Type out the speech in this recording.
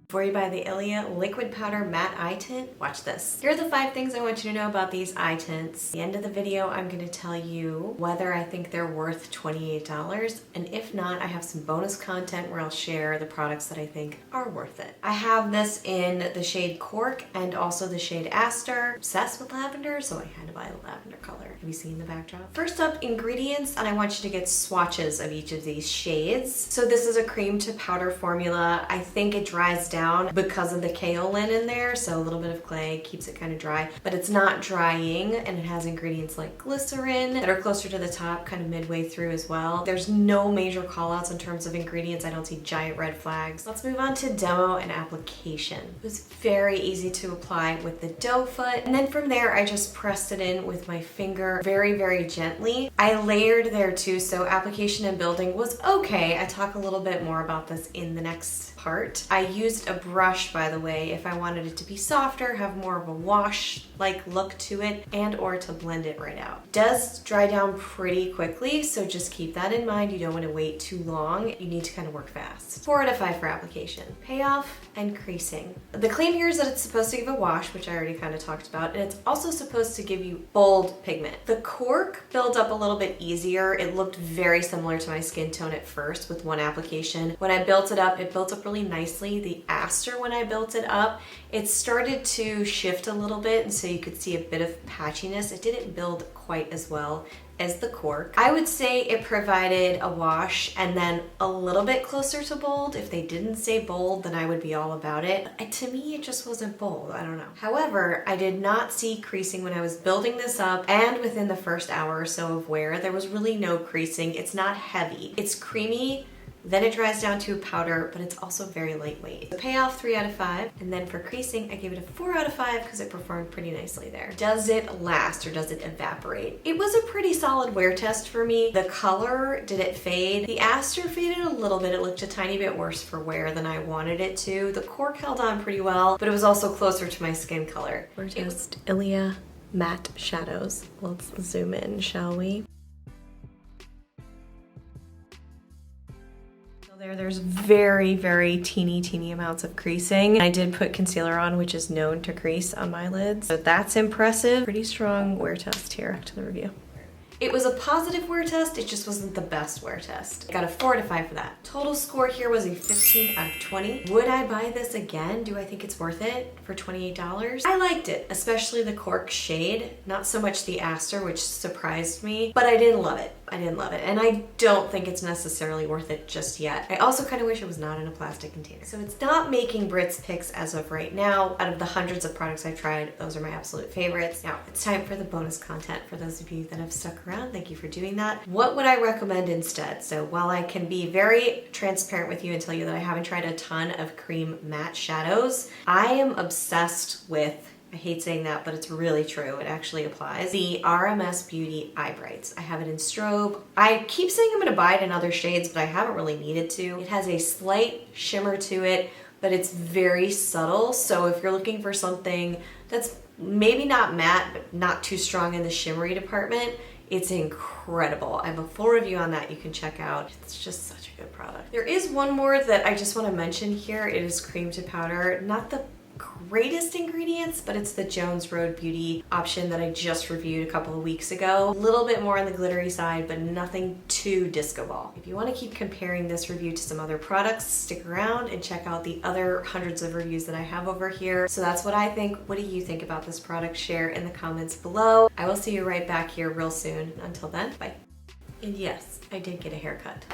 Before you buy the ILIA Liquid Powder Matte Eye Tint, watch this. Here are the 5 things I want you to know about these eye tints. At the end of the video, I'm going to tell you whether I think they're worth $28, and if not, I have some bonus content where I'll share the products that I think are worth it. I have this in the shade Cork and also the shade Aster. Obsessed with lavender, so I had to buy the lavender color. Have you seen the backdrop? First up, ingredients, and I want you to get swatches of each of these shades. So this is a cream to powder formula. I think it dries down because of the kaolin in there, so a little bit of clay keeps it kind of dry, but it's not drying, and it has ingredients like glycerin that are closer to the top, kind of midway through as well. There's no major call-outs in terms of ingredients. I don't see giant red flags. Let's move on to demo and application. It was very easy to apply with the doe foot, and then from there I just pressed it in with my finger very, very gently. I layered there too, so application and building was okay. I talk a little bit more about this in the next part. I used a brush, by the way, if I wanted it to be softer, have more of a wash-like look to it, and or to blend it right out. It does dry down pretty quickly, so just keep that in mind. You don't want to wait too long. You need to kind of work fast. 4 out of 5 for application. Payoff and creasing. The claim here is that it's supposed to give a wash, which I already kind of talked about, and it's also supposed to give you bold pigment. The Cork built up a little bit easier. It looked very similar to my skin tone at first with one application. When I built it up really nicely. The Aster, when I built it up, it started to shift a little bit, and so you could see a bit of patchiness. It didn't build quite as well as the Cork. I would say it provided a wash and then a little bit closer to bold. If they didn't say bold, then I would be all about it. To me, it just wasn't bold. I don't know. However, I did not see creasing when I was building this up, and within the first hour or so of wear, there was really no creasing. It's not heavy. It's creamy. Then it dries down to a powder, but it's also very lightweight. The payoff, 3 out of 5. And then for creasing, I gave it a 4 out of 5 because it performed pretty nicely there. Does it last or does it evaporate? It was a pretty solid wear test for me. The color, did it fade? The Aster faded a little bit. It looked a tiny bit worse for wear than I wanted it to. The Cork held on pretty well, but it was also closer to my skin color. We're just ILIA matte shadows. Let's zoom in, shall we? There's very, very teeny amounts of creasing. I did put concealer on, which is known to crease on my lids. So that's impressive. Pretty strong wear test here. Back to the review. It was a positive wear test, it just wasn't the best wear test. I got a 4 out of 5 for that. Total score here was a 15 out of 20. Would I buy this again? Do I think it's worth it for $28? I liked it, especially the Cork shade. Not so much the Aster, which surprised me, but I didn't love it. I didn't love it, and I don't think it's necessarily worth it just yet. I also kind of wish it was not in a plastic container. So it's not making Britt's picks as of right now. Out of the hundreds of products I've tried, those are my absolute favorites. Now, it's time for the bonus content. For those of you that have stuck around, thank you for doing that. What would I recommend instead? So while I can be very transparent with you and tell you that I haven't tried a ton of cream matte shadows, I am obsessed with, I hate saying that, but it's really true. It actually applies. The RMS Beauty Eye Brights. I have it in strobe. I keep saying I'm going to buy it in other shades, but I haven't really needed to. It has a slight shimmer to it, but it's very subtle. So if you're looking for something that's maybe not matte, but not too strong in the shimmery department, it's incredible. I have a full review on that you can check out. It's just such a good product. There is one more that I just want to mention here. It is cream to powder. Not the greatest ingredients, but it's the Jones Road Beauty option that I just reviewed a couple of weeks ago. A little bit more on the glittery side, but nothing too disco ball. If you want to keep comparing this review to some other products, stick around and check out the other hundreds of reviews that I have over here. So that's what I think. What do you think about this product? Share in the comments below. I will see you right back here real soon. Until then, bye. And yes, I did get a haircut.